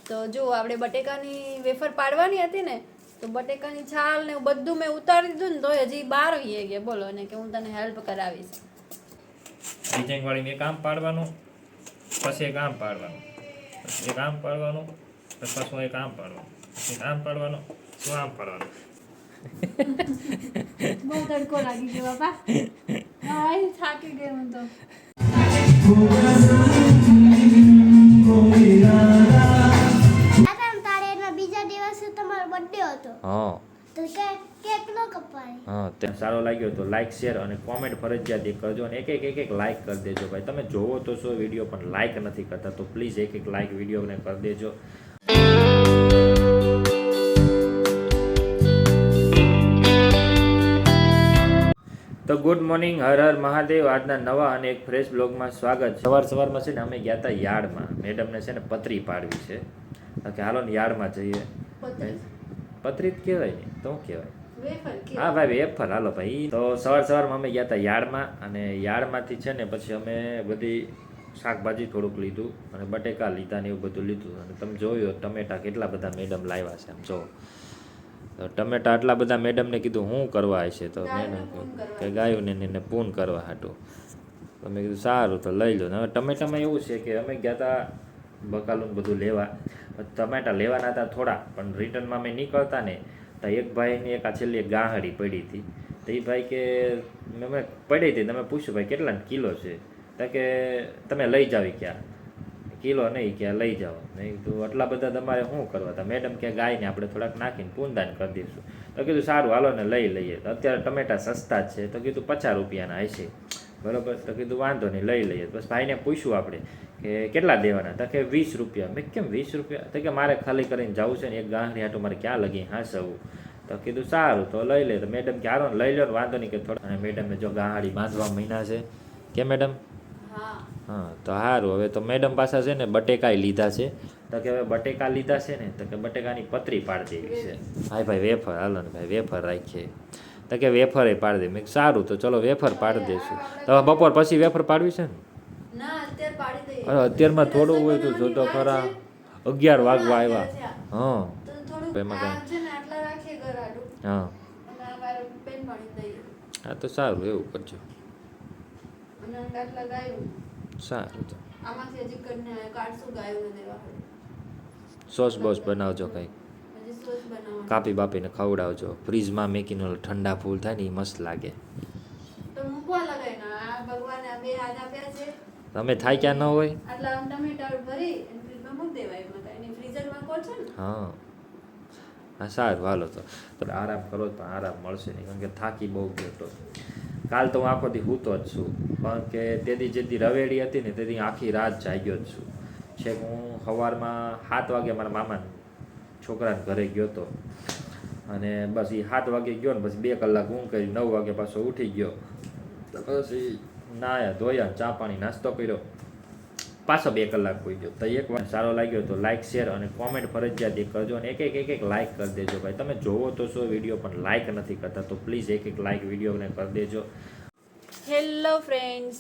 તો જો આપણે બટેકાની વેફર પાડવાની હતી ને, તો બટેકાની છાલ ને બધું મેં ઉતારી દીધું ને, તો હજી 12 વહી ગયા. બોલો ને કે હું તને હેલ્પ કરાવીશ. ડિઝાઇન વાળી મેં કામ પાડવાનું, પછી કામ પાડવાનું, પછી કામ પાડવાનું, પછી એક કામ પાડવાનું, પછી કામ પાડવાનું, શું આમ પાડવાનું. બહુ તડકો લાગી ગયો બાપા. હા, થાકી ગઈ હું તો. સારો લાગ્યો તો લાઈક શેર અને કોમેન્ટ ફરજિયાત કરજો અને એક લાઈક કરી દેજો ભાઈ. તમે જોવો તો શું વિડીયો પણ લાઈક નથી કરતા, તો પ્લીઝ એક લાઈક વિડીયોને કરી દેજો. તો ગુડ મોર્નિંગ, હર હર મહાદેવ. આજના નવા અને એક ફ્રેશ બ્લોગમાં સ્વાગત છે. સવારમાં છે ને અમે ગયા હતા યાર્ડમાં. મેડમને છે ને પતરી પાડવી છે, કે હાલો ને યાર્ડમાં જઈએ. પતરી જ કહેવાય ને, તો કહેવાય. હા ભાઈ, વેફર. હાલો ભાઈ. તો સવારમાં અમે ગયા હતા યાર્ડમાં, અને યાર્ડમાંથી છે ને પછી અમે બધી શાકભાજી થોડુંક લીધું અને બટેકા લીધા ને એવું બધું લીધું. અને તમે જોયું ટમેટા કેટલા બધા મેડમ લાવ્યા છે. આમ જો ટમેટા આટલા બધા મેડમને કીધું શું કરવા હશે, તો મેડમ કે ગાયું ને પૂન કરવા હાટું. તો મેં કીધું સારું તો લઈ લો. હવે ટમેટામાં એવું છે કે અમે ગયા હતા બકાલું બધું લેવા. ટમેટા લેવાના હતા થોડા, પણ રિટર્નમાં અમે નીકળતા ને તો એક ભાઈની એક આ છેલ્લી એક ગાહડી પડી હતી. તો એ ભાઈ કે મેં પડી હતી, તમે પૂછ્યું ભાઈ કેટલા કિલો છે, તો કે તમે લઈ જાવ ક્યાં, કિલો નહીં ક્યાં લઈ જાઓ. મેં કીધું આટલા બધા તમારે શું કરવા હતા. મેડમ કે ગાયને આપણે થોડાક નાખીને પૂનદાન કરી દઈશું. તો કીધું સારું હાલો ને લઈ લઈએ. તો અત્યારે ટમેટા સસ્તા જ છે, તો કીધું 50 રૂપિયાના હશે, બરાબર. તો કીધું વાંધો નહીં લઈ લઈએ. બસ ભાઈને પૂછ્યું આપણે કે કેટલા દેવાના, તો કે 20 રૂપિયા. મેં કેમ 20 રૂપિયા, તો કે મારે ખાલી કરીને જવું છે ને, એક ગાંઠી હાટું મારે ક્યાં લગી હાંસવું. તો કીધું સારું તો લઈ લે. તો મેડમ કે હારો લઈ લો ને વાંધો નહીં કે થોડા. અને મેડમને જો ગાંહડી બાંધવા મહિના છે કે મેડમ. હા તો સારું. હવે તો મેડમ પાસે છે ને બટેકા લીધા છે, તો કે હવે બટેકા લીધા છે ને, તો કે બટેકાની પતરી પાડી દેવી છે. હા ભાઈ વેફર. હાલો ને ભાઈ વેફર રાખીએ. તો કે વેફરે પાડી દે. મેં સારું તો ચલો વેફર પાડી દઈશું. તો બપોર પછી વેફર પાડવી છે ને? અરે અત્યારમાં થોડું હોય તો જોતો ખરા. 11 વાગવા આવ્યા. હા એમાં કઈ. હા હા તો સારું એવું કરજો. સારું તો સોસ બોસ બનાવજો કંઈક, કાપી બાપીને ખવડાવજો. ફ્રીજમાં મેકીને ઠંડા ફૂલ થાય ને એ મસ્ત લાગે. તમે થાય ક્યાં ન હોય. હા હા સારું હાલો. તો આરામ કરો તો આરામ મળશે નહીં, કારણ કે થાકી બહુ ગયો હતો. કાલ તો હું આખો દી સૂતો જ છું, કારણ કે તેથી જેથી રવેડી હતી ને તેથી આખી રાત જાગ્યો જ છું. છેક હું સવારમાં 7 વાગે મારા મામા છોકરાને ઘરે ગયો હતો, અને બસ એ 7 વાગે ગયો ને પછી 2 કલાક ઊંઘ કરી 9 વાગે પાછો ઉઠી ગયો. તો પછી નાયા ધોયા, ચા પાણી નાસ્તો કર્યો, પાછો 2 કલાક હોઈ ગયો. તો એક વાર સારો લાગ્યો તો લાઈક શેર અને કોમેન્ટ ફરજિયાત કરજો, અને એક લાઈક કરી દેજો ભાઈ. તમે જોવો તો શું વિડીયો પણ લાઈક નથી કરતા, તો પ્લીઝ એક લાઈક વિડીયોને કરી દેજો. Hello friends,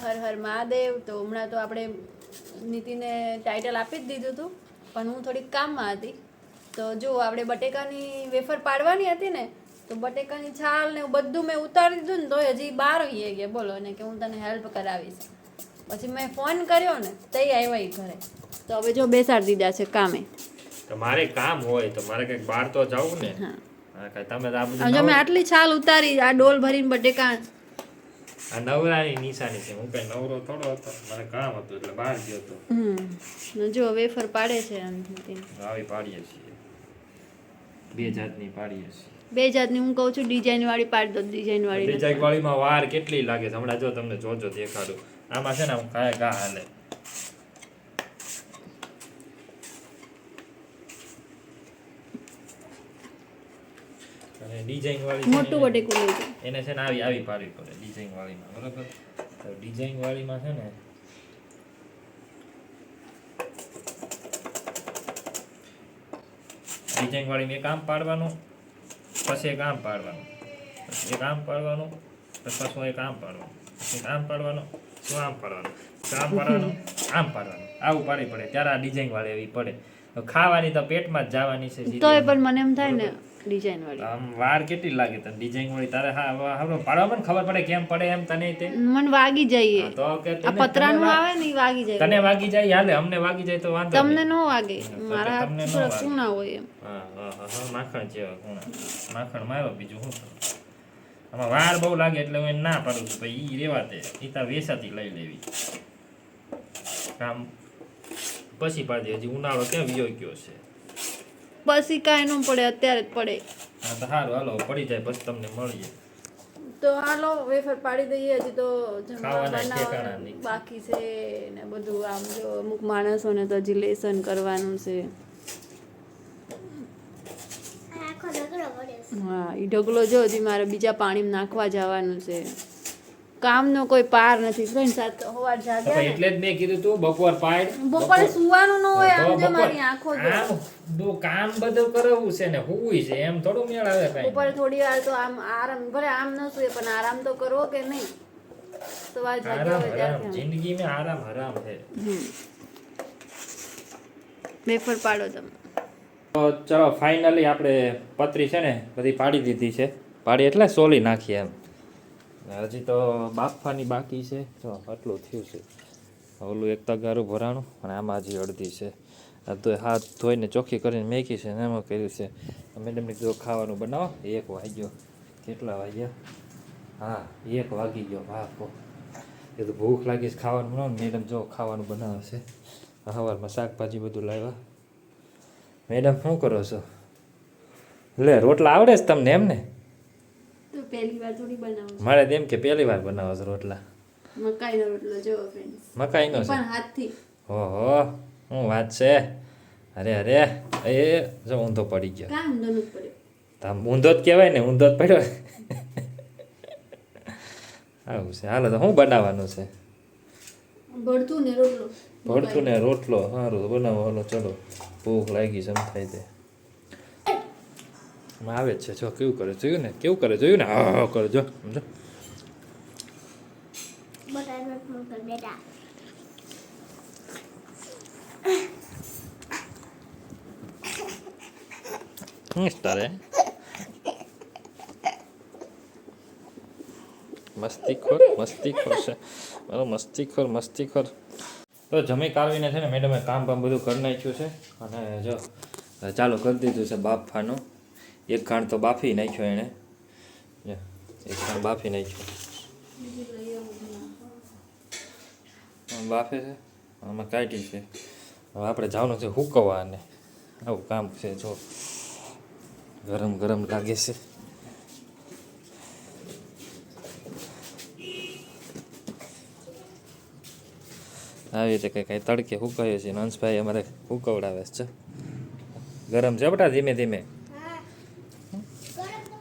Har Har Mahadev. તો હમણાં તો આપણે નીતિને ટાઇટલ આપી જ દીધું હતું, પણ હું થોડીક કામમાં હતી. તો જો આપણે બટેકાની વેફર પાડવાની હતી ને, તો બટેકાની છાલ ને બધું મેં ઉતારી દીધું ને, તો હજી 12 વહી ગયા. બોલો ને કે હું તને હેલ્પ કરાવીશ. પછી મેં ફોન કર્યો ને તઈ આવ્યા ઘરે. તો હવે જો બેસાડી દીધા છે કામે. તો મારે કામ હોય તો મારે કંઈક બહાર તો જવું ને. હા તમે આ બધું જો મેં આટલી છાલ ઉતારી, આ ડોલ ભરીને બટેકા. આ નવરાની નિશાની છે. હું કઈ નવરો થોડો હતો, મારે કામ હતું એટલે બહાર ગયો હતો. જો વેફર પાડે છે. આવી પાડીએ છીએ, 2 જાતની પાડીએ છીએ. 2 જાતની હું કહું છું, ડિઝાઇન વાળી પાડી દો. ડિઝાઇન વાળીમાં વાર કેટલી લાગે છે હમણાં જો તમને જોજો દેખાડું. આમાં છે ને આમ ઘા હાલે. અને ડિઝાઇન વાળી મોટું બટેકું લેજો. એને છે ને આવી પાડવી પડે ડિઝાઇન વાળીમાં, બરાબર. તો ડિઝાઇન વાળીમાં છે ને ડિઝાઇન વાળી મેં કામ પાડવાનું, પછી કામ પાડવાનું, પછી કામ પાડવાનું, પછી એક આમ પાડવાનું, પછી આમ પાડવાનું, શું આમ પાડવાનું, આમ પાડવાનું, આમ પાડવાનું, આવું પાડવી પડે ત્યારે આ ડિઝાઇન વાળી એવી પડે. ખાવાની તો પેટમાં જ જવાની છે સીધી. તોય પણ મને એમ થાય ને ડિઝાઇન વાળી આમ વાર કેટલી લાગે તને ડિઝાઇન વાળી તારે હા પાડવા પણ ખબર પડે કેમ પડે એમ તને તે મને વાગી જાય હા, તો કે આ પતરાનું આવે ને ઈ વાગી જાય તને વાગી જાય હાલે અમને વાગી જાય તો વાંધો તમને નહીં. ન વાગે મારા હાથ તમને ન થોડા વાગે. કૂણા હોય એમ હા હા હા હા, માખણ જેવા ખૂણા માખણ મારો બીજું શું કરું? આમાં વાર બહુ લાગે એટલે હું એને ના પાડું છું ભાઈ ઈ રેવા દે ઈ તાર વેસાથી લઈ લેવી કામ પછી પાડી દે. હજી ઉનાળો ક્યાં વિયો ગયો છે. પછી કાંઈ ન પડે અત્યારે જ પડે હા તો સારું હાલો પડી જાય પછી તમને મળીએ. તો હાલો વેફર પાડી દઈએ હજી તો જમવા ખાવાના બનાવવાનું ઠેકાણા નહીં. બાકી છે ને બધું આમ જો અમુક માણસોને તો હજી લેસન કરવાનું છે હા એ ઢગલો જો હજી મારે બીજા પાણીમાં નાખવા જવાનું છે કામનો કોઈ પાર નથી ફ્રેન્ડ સાથે સવાર તો જાગ્યા ભાઈ ને એટલે જ મેં કીધું તું બપોર પાડ બપોરે સુવાનું ન હોય તો આમ જો બપોર- મારી આંખો જો આમ કામ બધું કરવું છે ને હુંય છે એમ થોડું મેળ આવે કઈ બપોરે થોડી વાર તો આમ આરામ ભલે આમ ન સુએ પણ આરામ તો કરવો કે નહીં સવાર જાગ્યા આરામ હોય હરામ ત્યારથી જિંદગી में આરામ હરામ है. વેફર પાડો તમે તો ચલો ફાઇનલી આપણે પતરી છે ને બધી પાડી દીધી છે. પાડી એટલે સોલી નાખી એમ. હજી તો બાફવાની બાકી છે. જો આટલું થયું છે. ઓલું એક તગારું ભરાણું અને આમાં હજી અડધી છે. આ તો હાથ ધોઈને ચોખ્ખી કરીને મેકી છે ને એમાં કર્યું છે. મેડમને જો ખાવાનું બનાવો 1 વાગ્યો. કેટલા વાગ્યા? હા 1 વાગી ગયો. બાપો એ તો ભૂખ લાગી છે ખાવાનું બનાવો. મેડમ જો ખાવાનું બનાવે છે. સવારમાં શાકભાજી બધું લાવ્યા. મેડમ શું કરો છો? લે રોટલા આવડે છે તમને એમ ને? તો પહેલી વાર થોડી બનાવું મારે તો એમ કે પહેલી વાર બનાવો છો રોટલા. મકાઈનો રોટલો જો ફ્રેન્ડ્સ મકાઈનો છે? પણ હાથથી ઓહો શું વાત છે. અરે અરે એ જો ઊંધો પડી ગયો. કામ ઊંધો નથી પડ્યો આમ ઊંધો જ કહેવાય ને ઊંધો જ પડ્યો. આવું છે. હાલો તો શું બનાવવાનું છે? ભરતું ને રોટલો ભરતું ને રોટલો. સારું બનાવો હાલો ચલો. ભૂખ લાગી છે એમ થાય તે. આમાં આવે જ છે જો કેવું કરે જોયું ને કેવું કરે જોયું ને હા કરે જો સમજો. તારે મસ્તીખોર છે મારો મસ્તીખોર. તો જમી કાઢવીને છે ને મેડમે કામ બધું કરી નાખ્યું છે અને જો ચાલુ કરી દીધું છે બાફવાનું. એક ઘાણ તો બાફી નાખ્યો એણે. એક ઘાણ બાફી નાખ્યો બાફે છે આમાં કાઢી છે. હવે આપણે જવાનું છે હુકવવા અને આવું કામ છે જો ગરમ લાગે છે. આવી રીતે કંઈ તડકે હુકાયો છે. હંસભાઈ અમારે હુકવડાવે છે. ગરમ છે બટા ધીમે ધીમે.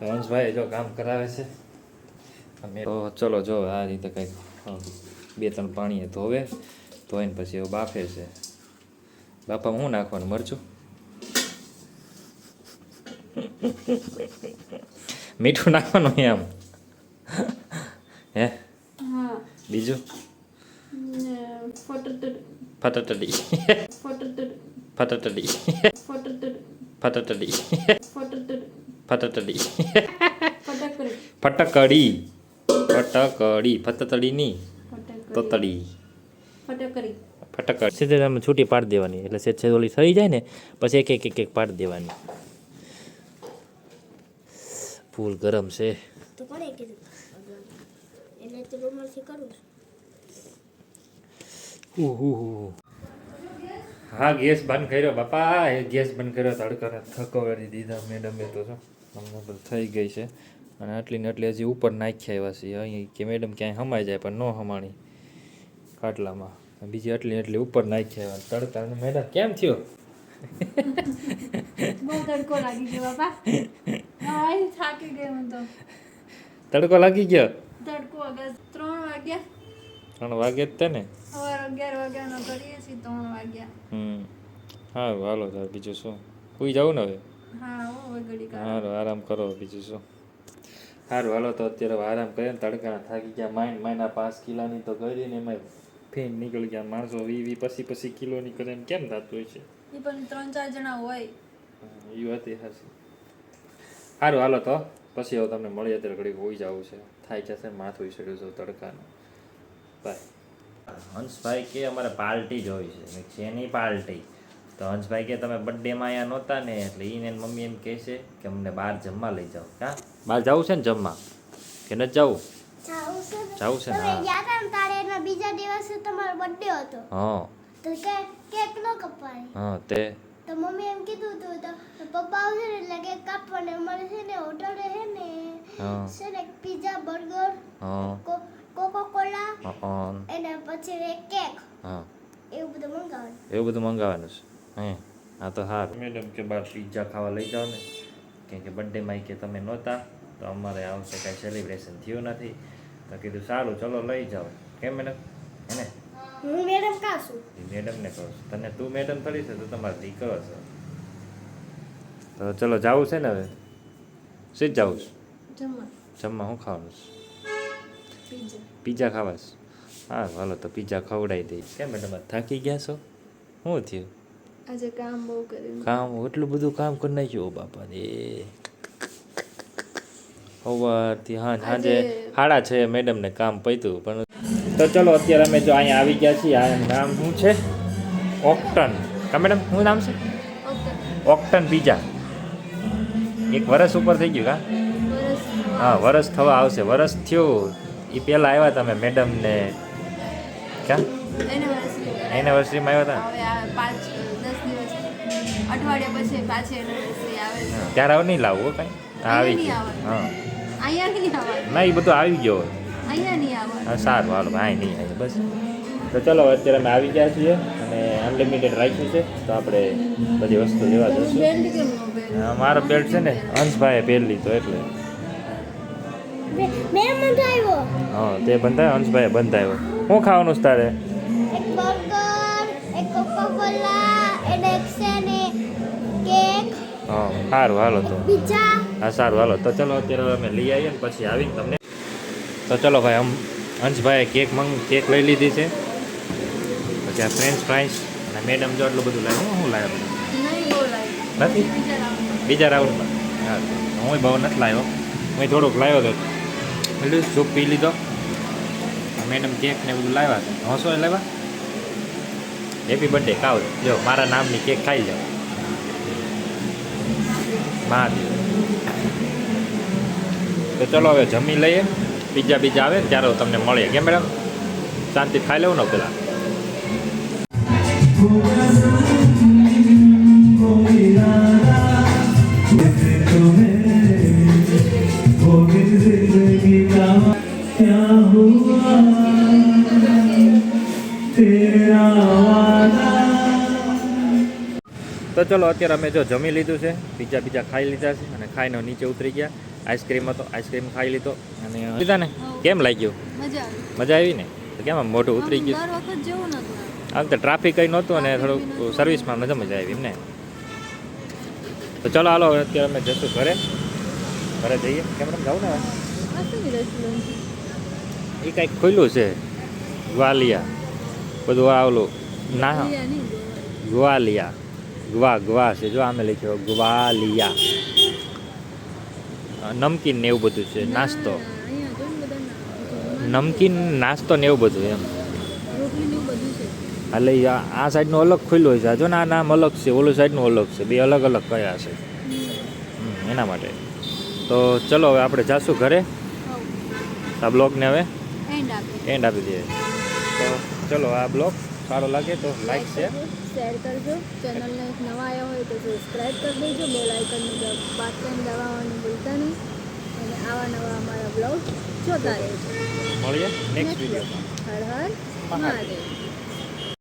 હંસભાઈ જો કામ કરાવે છે. તો ચલો જો આ રીતે કંઈક 2-3 પાણીએ ધોઈને પછી એવું બાફે છે. બાપામાં શું નાખવાનું? મરચું મીઠું નાખવાનું એમ હે? હા બીજું ને ફટટડી ફટટડી ફટટડી ફટટડી ફટટડી ફટકડી ફટતડીની તતડી ફટકરી ફટકડી સીધે આમ છૂટી પાડી દેવાની એટલે સેજ ઓલી થઈ જાય ને પછી એક પાડી દેવાની. ફૂલ ગરમ છે. તો કોણે કીધું એટલે તો રૂમમાંથી કરું હા ગેસ બંધ કર્યો બાપા. ગેસ બંધ કર્યો તડકાને થકવાડી દીધા મેડમે તો જો અમને બધું થઈ ગઈ છે. અને આટલી ને આટલી હજી ઉપર નાખ્યા એવા છે અહીં કે મેડમ ક્યાંય હમાઈ જાય પણ ન હમાણી ખાટલામાં. બીજી આટલી ઉપર નાખ્યા એવા તડકા. મેડમ કેમ થયો? બહુ તડકો લાગી ગયો બાપા હા થાકી ગઈ હું તો તડકો લાગી ગયો? તડકો વાગ્યા 3 વાગ્યા 3 વાગે જ તે ને. સવાર 11 વાગ્યાનો કરીએ છીએ 3 વાગ્યા હા હાલો તાર બીજું શું સુઈ જાવું ને હવે? હા હવે ઘડી સારું આરામ કરો બીજું શું. સારું હાલો તો અત્યારે હવે આરામ કરીએ ને તડકા થાકી ગયા. માઇના 5 કિલોની તો કરી ને એમાં ફેન નીકળી ગયા. માણસો 20 પછી કિલોની કરે એમ કેમ થતું હોય છે? એ પણ 3-4 જણા હોય. એ વાત એ હાચી. સારું હાલો તો પછી હવે તમને મળીએ ત્યારે ઘડીક હોઈ જવું છે થાય જશે માથું ચડ્યું છે તડકાનું બાય. હંસભાઈ કે અમારે પાર્ટી જ હોય છે મેં છે નહીં પાર્ટી તો હંસભાઈ કે તમે બર્થડેમાં અહીંયા નહોતા ને એટલે એને મમ્મી એમ કહે છે કે અમને બહાર જમવા લઈ જાઓ. હા બહાર જવું છે ને જમવા કે નથી જવું? જવું છે ને તમે હા ગયા હતા ને તારે એના બીજા દિવસે તમારો બર્થડે હતો હા તો કેક નો કપાય હા તે તો મમ્મી એમ કીધું હતું તો પપ્પા આવશે ને એટલે કેક કાપવાને અમારે છે ને હોટલે છે ને હા છે ને પિઝા બર્ગર હા કોકો કોલા હા અને પછી એક કેક હા એવું બધું મંગાવવાનું. એવું બધું મંગાવવાનું છે હે હા તો સારું. મેડમ કે બહાર પિઝા ખાવા લઈ જાઓ ને કેમ કે બર્થડેમાં કે તમે નહોતા તો અમારે આ વખતે કાંઈ સેલિબ્રેશન થયું નથી તો કીધું સારું ચલો લઈ જાઓ. કેમ મેડમ હે ને હું મેડમ કા છું? મેડમને કહું છું તને તું મેડમ થોડી છે તો તમારો દીકરો છે તો ચલો જવું છે ને હવે શી જ જવું છે જમવા જમવા શું ખાવાનું છે પિઝા. પિઝા ખાવા છે હા હાલો તો પિઝા ખવડાવી દઈ. કેમ મેડમ થાકી ગયા છો શું થયું? આજે કામ બહુ કર્યું. કામ એટલું બધું કામ કરી નાખ્યું બાપા રે સવારથી હા સાંજે 6:30 મેડમને કામ પત્યું પણ તો ચલો અત્યારે અમે જો અહીંયા આવી ગયા છીએ આ નામ શું છે ઓક્ટન કા મેડમ શું નામ છે ઓકે. ઓક્ટન પિઝા એક વરસ ઉપર થઈ ગયું કા હા વરસ થવા આવશે વરસ થયું એ પહેલાં આવ્યા તમે મેડમને ક્યાં એનિવર્સરીમાં આવ્યા હતા હવે આ 5-10 દિવસ અઠવાડિયા પછી પાછી એનિવર્સરી આવે છે. ત્યારે હવે નહીં લાવવું હો કાંઈ આવી નહીં ગયું આવવાનું. હા અહીંયા નહીં આવવાનું. ના એ બધું આવી ગયો હોય. અહીંયા નહીં આવવાનું. હા સારું હાલો ભાઈ નહીં આવી બસ તો ચલો અત્યારે અમે આવી ગયા છીએ અને અનલિમિટેડ રાખ્યું છે તો આપણે બધી વસ્તુ લેવા જઈશું. બેલ્ટ કેમ નો પહેર્યો? હા, મારો બેલ્ટ છે ને હંસભાઈએ પહેરી તો એટલે મેડમ મંગાવ્યો હા તે બંધાયો હંસભાઈએ બંધાયો. શું ખાવાનું છે તારે? એક બર્ગર એક કોકો કોલા અને એક છે ને કેક હા સારું હાલો તો પિઝા. હા સારું હાલો તો ચલો અત્યારે અમે લઈ આવીએ ને પછી આવીને તમને તો ચલો ભાઈ હંસભાઈએ કેક લઈ લીધી છે પછી આ ફ્રેન્ચ ફ્રાઈસ અને મેડમ જો એટલું બધું લાવ્યું હું લાવ્યો નહીં બહુ લાગ્યું. નથી બીજા રાઉન્ડ. બીજા રાઉન્ડમાં હા હું બહુ નથી લાવ્યો હું થોડુંક લાવ્યો હતો એટલે સૂપ પી લીધો મેડમ કેક ને બધું લાવ્યા છે હોશો લાવ્યા હેપી બર્થડે ખાવ જો મારા નામની કેક ખાઈ જાઓ મહાદેવ તો ચલો હવે જમી લઈએ બીજા આવે ને ત્યારે તમને મળીએ કેમ મેડમ શાંતિ ખાઈ લેવું ને પેલા તો ચલો અત્યારે અમે જો જમી લીધું છે બીજા ખાઈ લીધા છે અને ખાઈને નીચે ઉતરી ગયા આઈસ્ક્રીમ હતો આઈસ્ક્રીમ ખાઈ લીધો અને લીધા ને કેમ લાગ્યું મજા આવી. મજા આવી ને તો કેમ આમ મોઢું ઉતરી ગયું દર વખત જેવું નતું. આમ તો ટ્રાફિક કંઈ નહોતું અને થોડુંક સર્વિસમાં મજા આવી એમને તો ચલો હાલો હવે અત્યારે અમે જશું ઘરે જઈએ કેમ જાઉં ને આ શું રેસ્ટોરન્ટ? એ કંઈક ખુલ્લું છે ગ્વાલિયા બધું આવલું ના નહીં ગ્વાલિયા ગવા છે જો આમે લખ્યો ગ્વાલિયા નમકીન ને એવું બધું છે નાસ્તો અહીંયા તો બધા નમકીન નાસ્તો ને એવું બધું એમ રોટલી ને એવું બધું છે. એટલે આ સાઈડનું અલગ ખુલ્લું છે જો ને આ નામ અલગ છે ઓલું સાઈડનું અલગ છે બે અલગ અલગ કયા છે એના માટે તો ચલો હવે આપણે જાશું ઘરે આ બ્લોગને હવે એન્ડ આપી દઈએ તો ચલો આ બ્લોગ સારો લાગે તો લાઈક છે શેર કરજો. ચેનલને નવા આવ્યા હોય તો સબસ્ક્રાઈબ કરી દેજો. બેલ આઇકનનું બટન દબાવવાનું ભૂલતા નહીં અને આવા નવા અમારા બ્લોગ જોતા રહેજો. મળીએ નેક્સ્ટ વિડીયોમાં હર હર મહાદેવ.